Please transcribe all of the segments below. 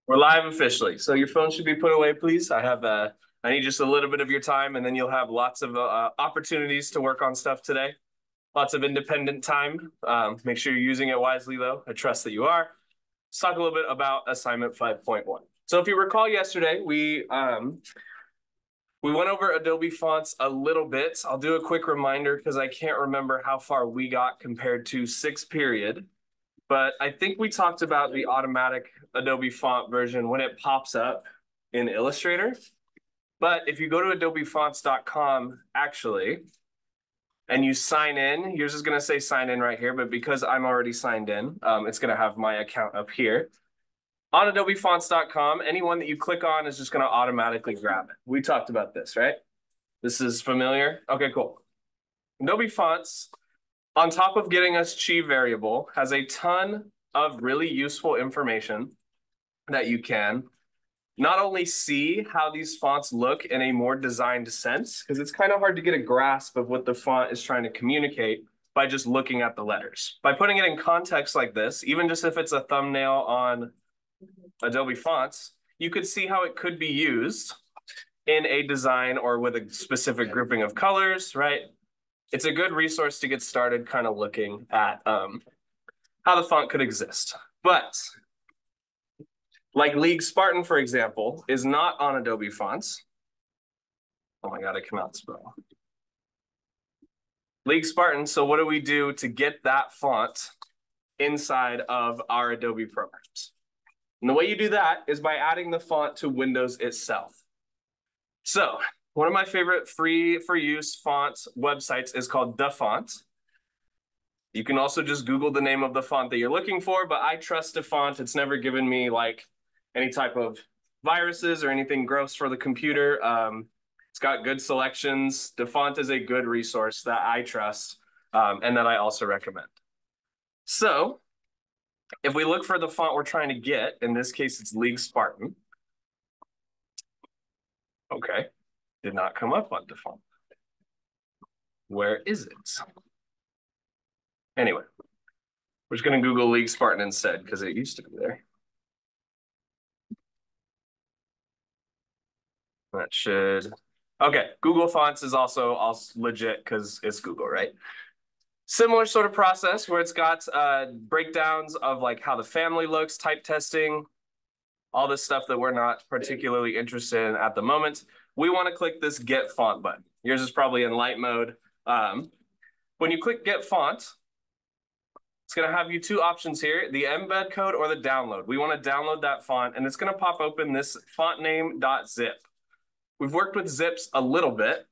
We're live officially. So your phone should be put away, please. I need just a little bit of your time, and then you'll have lots of opportunities to work on stuff today. Lots of independent time. Make sure you're using it wisely, though. I trust that you are. Let's talk a little bit about assignment 5.1. So if you recall yesterday, we went over Adobe fonts a little bit. I'll do a quick reminder because I can't remember how far we got compared to 6th period. But I think we talked about the automatic Adobe font version when it pops up in Illustrator. But if you go to adobefonts.com, actually, and you sign in, yours is going to say sign in right here, but because I'm already signed in, it's going to have my account up here. On adobefonts.com, anyone that you click on is just going to automatically grab it. We talked about this, right? This is familiar? Okay, cool. Adobe Fonts, on top of getting us chi variable, has a ton of really useful information that you can not only see how these fonts look in a more designed sense, because it's kind of hard to get a grasp of what the font is trying to communicate by just looking at the letters. By putting it in context like this, even just if it's a thumbnail on Adobe Fonts, you could see how it could be used in a design or with a specific grouping of colors, right? It's a good resource to get started kind of looking at how the font could exist. But like League Spartan, for example, is not on Adobe Fonts. Oh my God, I cannot spell. League Spartan, so what do we do to get that font inside of our Adobe programs? And the way you do that is by adding the font to Windows itself. So one of my favorite free for use font websites is called The Font. You can also just Google the name of the font that you're looking for, but I trust the font. It's never given me like any type of viruses or anything gross for the computer. It's got good selections. The font is a good resource that I trust and that I also recommend. So if we look for the font we're trying to get, in this case, it's League Spartan. Okay, did not come up on the font. Where is it? Anyway, we're just going to Google League Spartan instead because it used to be there. That should, okay, Google Fonts is also legit because it's Google, right? Similar sort of process where it's got breakdowns of like how the family looks, type testing, all this stuff that we're not particularly interested in at the moment. We want to click this Get Font button. Yours is probably in light mode. When you click Get Font, it's going to have you two options here, the embed code or the download. We want to download that font, and it's going to pop open this fontname.zip. We've worked with zips a little bit,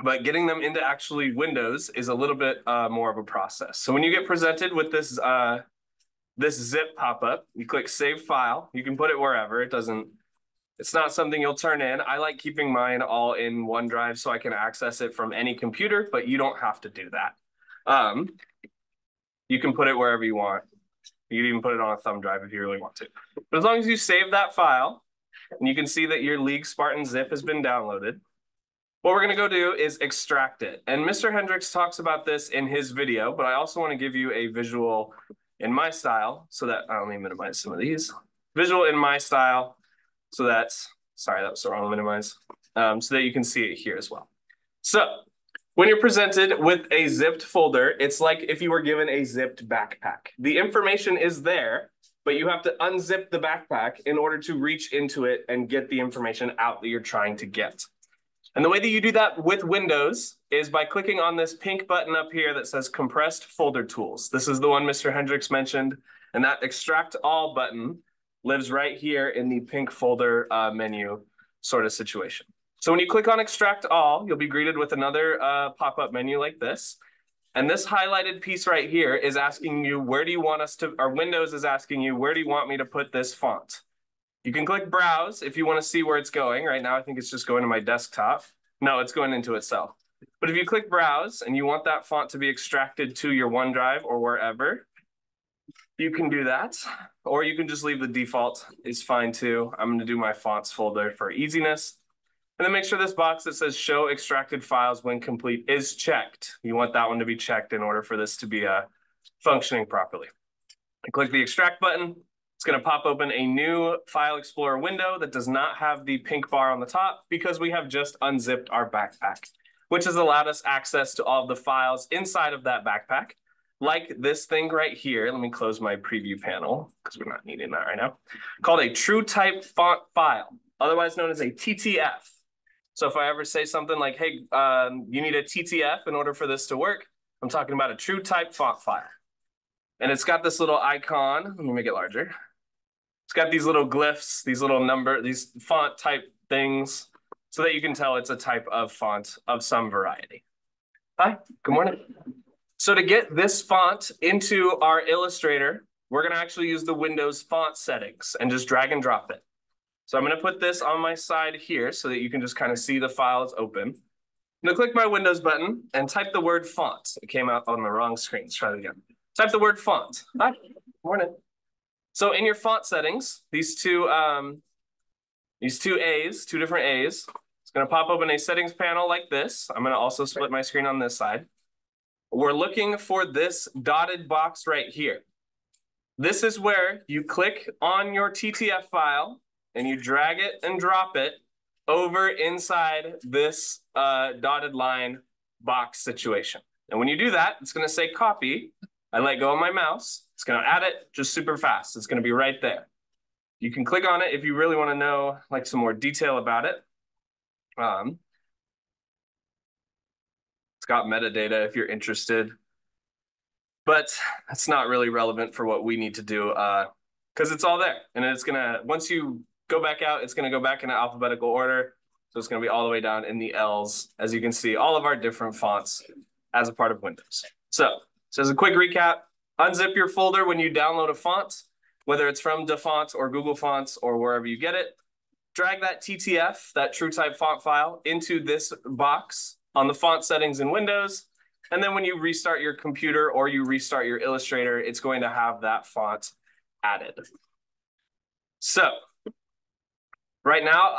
but getting them into actually Windows is a little bit more of a process. So when you get presented with this this zip pop-up, you click Save File. You can put it wherever. It's not something you'll turn in. I like keeping mine all in OneDrive so I can access it from any computer, but you don't have to do that. You can put it wherever you want. You can even put it on a thumb drive if you really want to. But as long as you save that file, and you can see that your League Spartan zip has been downloaded, what we're going to go do is extract it. And Mr. Hendricks talks about this in his video, but I also want to give you a visual in my style so that, let me minimize some of these. Visual in my style so that, sorry, that was the wrong minimize, so that you can see it here as well. So when you're presented with a zipped folder, it's like if you were given a zipped backpack. The information is there, but you have to unzip the backpack in order to reach into it and get the information out that you're trying to get. And the way that you do that with Windows is by clicking on this pink button up here that says Compressed Folder Tools. This is the one Mr. Hendricks mentioned, and that Extract All button lives right here in the pink folder menu sort of situation. So when you click on Extract All, you'll be greeted with another pop-up menu like this. And this highlighted piece right here is asking you, where do you want us to, or Windows is asking you, where do you want me to put this font? You can click Browse if you want to see where it's going. Right now, I think it's just going to my desktop. No, it's going into itself. But if you click Browse and you want that font to be extracted to your OneDrive or wherever, you can do that. Or you can just leave the default, is fine too. I'm going to do my fonts folder for easiness. And then make sure this box that says show extracted files when complete is checked. You want that one to be checked in order for this to be functioning properly. I click the extract button. It's going to pop open a new File Explorer window that does not have the pink bar on the top because we have just unzipped our backpack, which has allowed us access to all of the files inside of that backpack, like this thing right here. Let me close my preview panel because we're not needing that right now, called a true type font file, otherwise known as a TTF. So if I ever say something like, hey, you need a TTF in order for this to work, I'm talking about a true type font file. And it's got this little icon. Let me make it larger. It's got these little glyphs, these little these font type things, so that you can tell it's a type of font of some variety. Hi, good morning. So to get this font into our Illustrator, we're going to actually use the Windows font settings and just drag and drop it. So I'm going to put this on my side here so that you can just kind of see the files open. I'm going to click my Windows button and type the word font. It came out on the wrong screen. Let's try it again. Type the word font. Hi, morning. So in your font settings, these two A's, two different A's, it's going to pop open a settings panel like this. I'm going to also split my screen on this side. We're looking for this dotted box right here. This is where you click on your TTF file and you drag it and drop it over inside this dotted line box situation. And when you do that, it's going to say copy. I let go of my mouse. It's going to add it just super fast. It's going to be right there. You can click on it if you really want to know like some more detail about it. It's got metadata if you're interested, but it's not really relevant for what we need to do because it's all there. And it's going to, once you go back out, it's going to go back in alphabetical order. So it's going to be all the way down in the L's, as you can see, all of our different fonts as a part of Windows. So as a quick recap, unzip your folder when you download a font, whether it's from DaFont or Google Fonts or wherever you get it. Drag that TTF, that true type font file, into this box on the font settings in Windows. And then when you restart your computer or you restart your Illustrator, it's going to have that font added. So right now,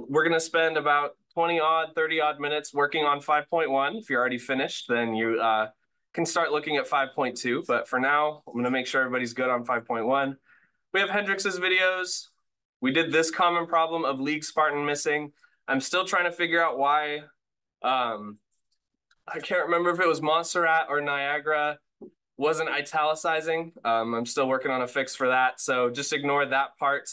we're gonna spend about 30 odd minutes working on 5.1. If you're already finished, then you can start looking at 5.2. But for now, I'm gonna make sure everybody's good on 5.1. We have Hendrix's videos. We did this common problem of League Spartan missing. I'm still trying to figure out why. I can't remember if it was Montserrat or Niagara wasn't italicizing. I'm still working on a fix for that. So just ignore that part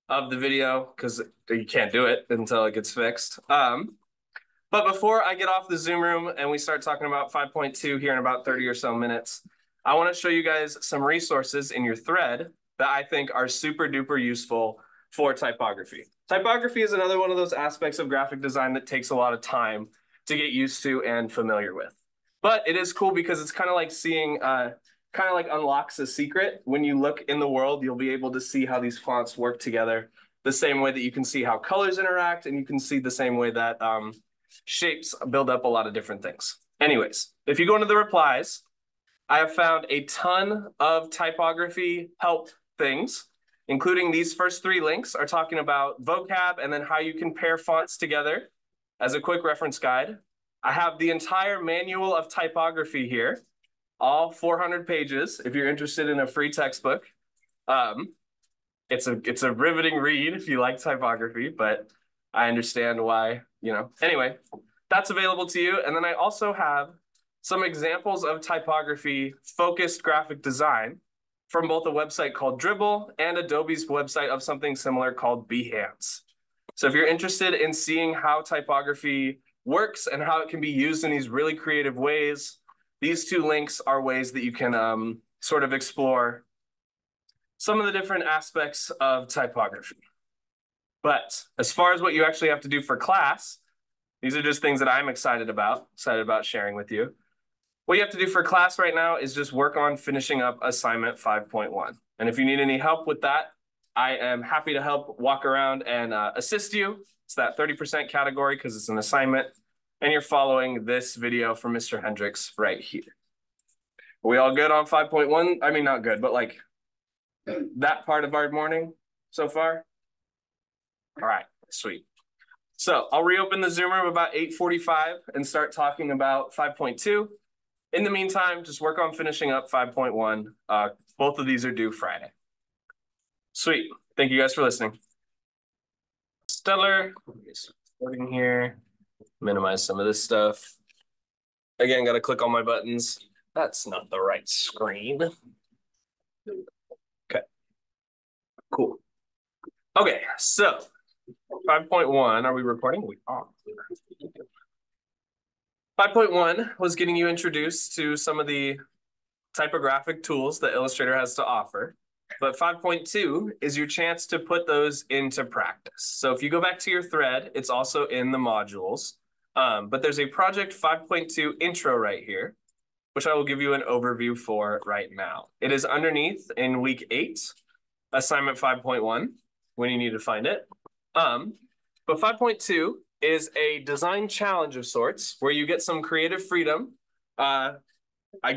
of the video because you can't do it until it gets fixed. But before I get off the Zoom room and we start talking about 5.2 here in about 30 or so minutes, I want to show you guys some resources in your thread that I think are super duper useful for typography. Typography is another one of those aspects of graphic design that takes a lot of time to get used to and familiar with. But it is cool because it's kind of like seeing, kind of like unlocks a secret. When you look in the world, you'll be able to see how these fonts work together the same way that you can see how colors interact, and you can see the same way that shapes build up a lot of different things. Anyways, if you go into the replies, I have found a ton of typography help things, including these first 3 links are talking about vocab and then how you can pair fonts together as a quick reference guide. I have the entire manual of typography here, all 400 pages if you're interested in a free textbook. It's a riveting read if you like typography, but I understand why, Anyway, that's available to you. And then I also have some examples of typography focused graphic design from both a website called Dribbble and Adobe's website of something similar called Behance. So if you're interested in seeing how typography works and how it can be used in these really creative ways, these 2 links are ways that you can sort of explore some of the different aspects of typography. But as far as what you actually have to do for class, these are just things that I'm excited about sharing with you. What you have to do for class right now is just work on finishing up assignment 5.1. And if you need any help with that, I am happy to help walk around and assist you. It's that 30% category because it's an assignment. And you're following this video from Mr. Hendrix right here. Are we all good on 5.1? I mean, not good, but like that part of our morning so far? All right, sweet. So I'll reopen the Zoom room about 8:45 and start talking about 5.2. In the meantime, just work on finishing up 5.1. Both of these are due Friday. Sweet. Thank you guys for listening. Stellar. Starting here. Minimize some of this stuff. Again, got to click on my buttons. That's not the right screen. Okay. Cool. Okay, so 5.1, are we recording? We are. 5.1 was getting you introduced to some of the typographic tools that Illustrator has to offer. But 5.2 is your chance to put those into practice. So if you go back to your thread, it's also in the modules. But there's a project 5.2 intro right here, which I will give you an overview for right now. It is underneath in week 8, assignment 5.1, when you need to find it. But 5.2 is a design challenge of sorts where you get some creative freedom. I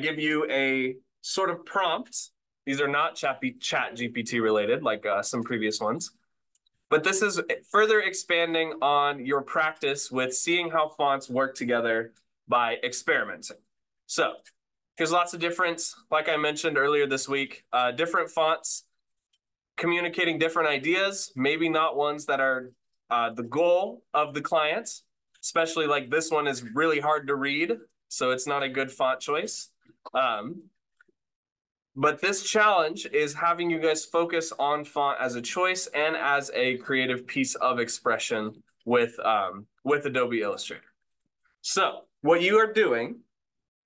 give you a sort of prompt. These are not chat GPT related like some previous ones. But this is further expanding on your practice with seeing how fonts work together by experimenting. So here's lots of different, like I mentioned earlier this week, different fonts communicating different ideas, maybe not ones that are the goal of the client, especially like this one is really hard to read, so it's not a good font choice. But this challenge is having you guys focus on font as a choice and as a creative piece of expression with Adobe Illustrator. So what you are doing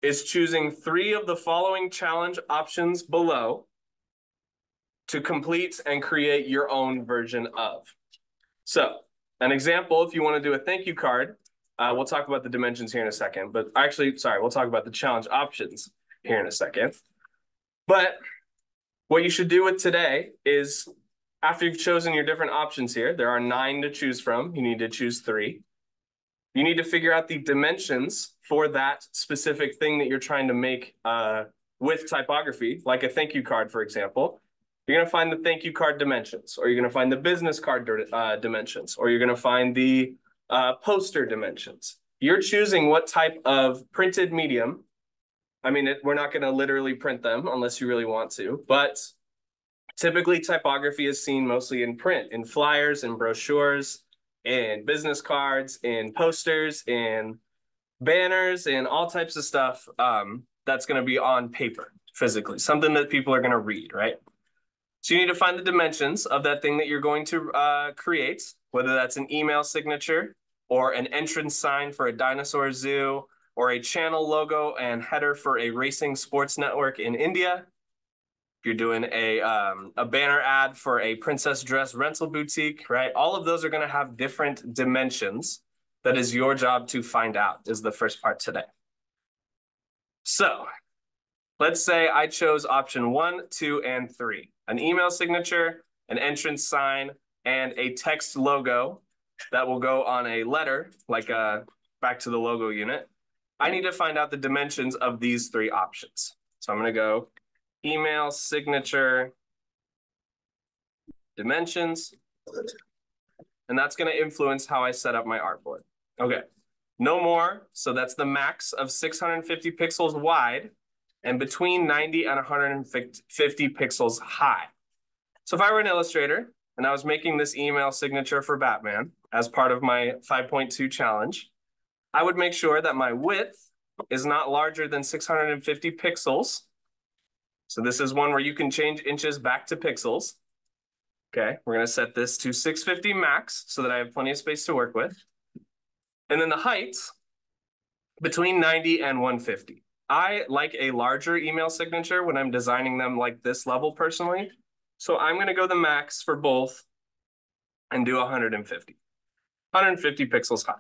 is choosing 3 of the following challenge options below to complete and create your own version of. So an example, if you want to do a thank you card, we'll talk about the dimensions here in a second, but actually, sorry, we'll talk about the challenge options here in a second. But what you should do with today is, after you've chosen your different options here, there are 9 to choose from. You need to choose 3. You need to figure out the dimensions for that specific thing that you're trying to make with typography, like a thank you card, for example. You're going to find the thank you card dimensions, or you're going to find the business card dimensions, or you're going to find the poster dimensions. You're choosing what type of printed medium. I mean, we're not going to literally print them unless you really want to, but typically typography is seen mostly in print, in flyers, in brochures, in business cards, in posters, in banners, and all types of stuff that's going to be on paper physically, something that people are going to read, right? So you need to find the dimensions of that thing that you're going to create, whether that's an email signature or an entrance sign for a dinosaur zoo, or a channel logo and header for a racing sports network in India. If you're doing a banner ad for a princess dress rental boutique, right? All of those are going to have different dimensions. That is your job to find out, is the first part today. So let's say I chose option 1, 2, and 3. An email signature, an entrance sign, and a text logo that will go on a letter, like back to the logo unit. I need to find out the dimensions of these 3 options. So I'm going to go email, signature, dimensions, and that's going to influence how I set up my artboard. Okay, no more. So that's the max of 650 pixels wide and between 90 and 150 pixels high. So if I were an illustrator and I was making this email signature for Batman as part of my 5.2 challenge, I would make sure that my width is not larger than 650 pixels. So this is one where you can change inches back to pixels. Okay, we're going to set this to 650 max so that I have plenty of space to work with. And then the height between 90 and 150. I like a larger email signature when I'm designing them like this level personally. So I'm going to go the max for both and do 150. 150 pixels high.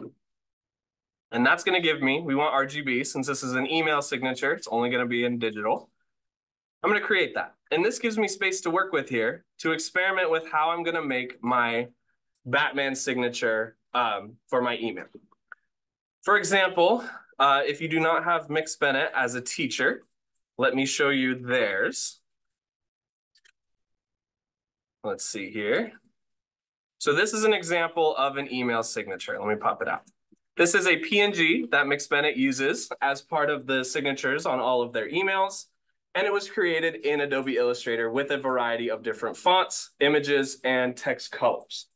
And that's going to give me, we want RGB, since this is an email signature, it's only going to be in digital. I'm going to create that. And this gives me space to work with here to experiment with how I'm going to make my Batman signature for my email. For example, if you do not have Mix Bennett as a teacher, let me show you theirs. Let's see here. So this is an example of an email signature. Let me pop it out. This is a PNG that Mix Bennett uses as part of the signatures on all of their emails. And it was created in Adobe Illustrator with a variety of different fonts, images, and text colors.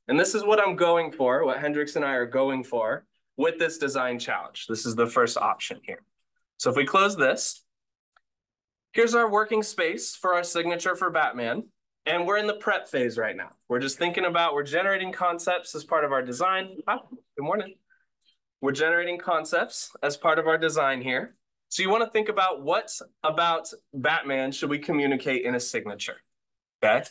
And this is what I'm going for, what Hendrix and I are going for with this design challenge. This is the first option here. So if we close this, here's our working space for our signature for Batman. And we're in the prep phase right now. We're just thinking about, we're generating concepts as part of our design. Ah, good morning. We're generating concepts as part of our design here. So you want to think about what about Batman should we communicate in a signature, okay?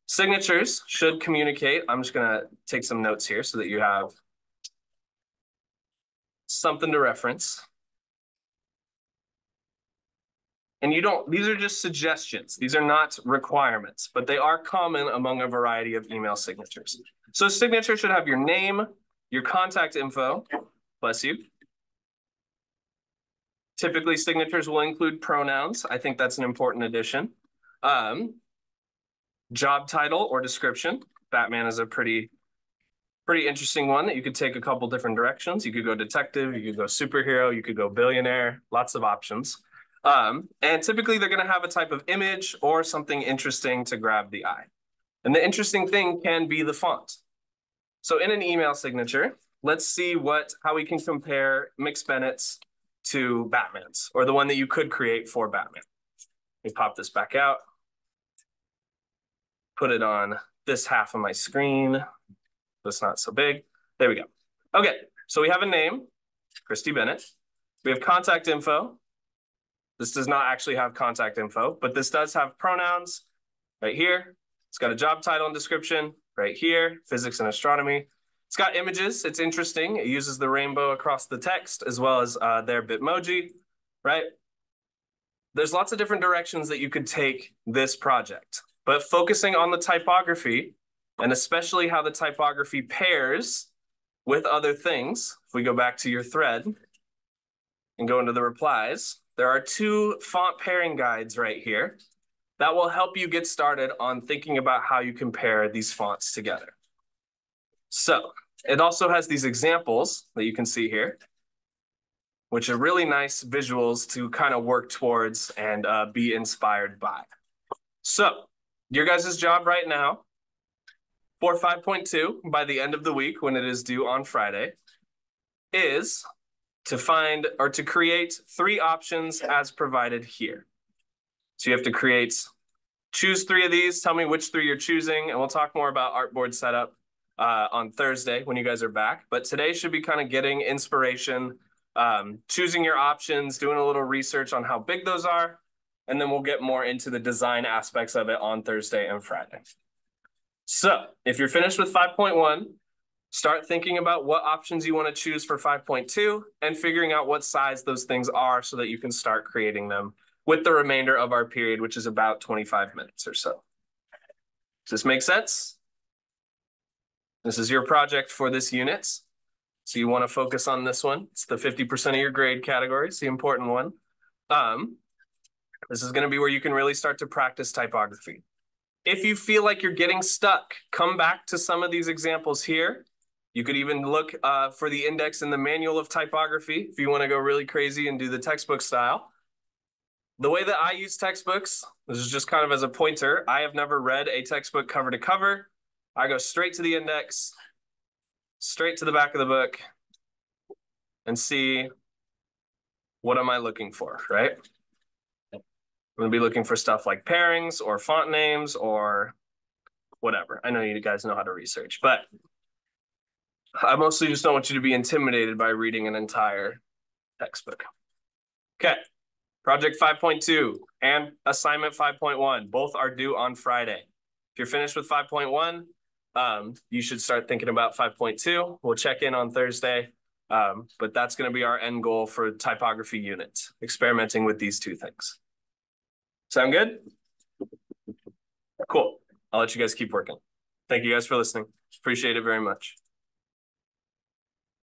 Signatures should communicate. I'm just going to take some notes here so that you have something to reference. And you don't, these are just suggestions. These are not requirements, but they are common among a variety of email signatures. So signature should have your name, your contact info, bless you. Typically signatures will include pronouns. I think that's an important addition. Job title or description. Batman is a pretty interesting one that you could take a couple different directions. You could go detective, you could go superhero, you could go billionaire, lots of options. And typically they're going to have a type of image or something interesting to grab the eye. And the interesting thing can be the font. So in an email signature, let's see how we can compare Mick Bennett's to Batman's, or the one that you could create for Batman. Let me pop this back out. Put it on this half of my screen. That's not so big. There we go. Okay, so we have a name, Christy Bennett. We have contact info. This does not actually have contact info, but this does have pronouns right here. It's got a job title and description right here, physics and astronomy. It's got images. It's interesting. It uses the rainbow across the text as well as their Bitmoji, right? There's lots of different directions that you could take this project, but focusing on the typography and especially how the typography pairs with other things. If we go back to your thread and go into the replies, there are 2 font pairing guides right here that will help you get started on thinking about how you compare these fonts together. So it also has these examples that you can see here, which are really nice visuals to kind of work towards and be inspired by. So your guys' job right now for 5.2 by the end of the week when it is due on Friday is to find or to create 3 options as provided here. So you have to choose 3 of these, tell me which 3 you're choosing, and we'll talk more about artboard setup on Thursday when you guys are back. But today should be kind of getting inspiration, choosing your options, doing a little research on how big those are, and then we'll get more into the design aspects of it on Thursday and Friday. So if you're finished with 5.1, start thinking about what options you want to choose for 5.2 and figuring out what size those things are so that you can start creating them with the remainder of our period, which is about 25 minutes or so. Does this make sense? This is your project for this unit. So you want to focus on this one. It's the 50% of your grade category. It's the important one. This is going to be where you can really start to practice typography. If you feel like you're getting stuck, come back to some of these examples here. You could even look for the index in the manual of typography if you want to go really crazy and do the textbook style. The way that I use textbooks, this is just kind of as a pointer. I have never read a textbook cover to cover. I go straight to the index, straight to the back of the book, and see what am I looking for, right? I'm going to be looking for stuff like pairings or font names or whatever. I know you guys know how to research, but I mostly just don't want you to be intimidated by reading an entire textbook. Okay, project 5.2 and assignment 5.1, both are due on Friday. If you're finished with 5.1, you should start thinking about 5.2. We'll check in on Thursday, but that's going to be our end goal for typography units, experimenting with these 2 things. Sound good? Cool. I'll let you guys keep working. Thank you guys for listening. Appreciate it very much.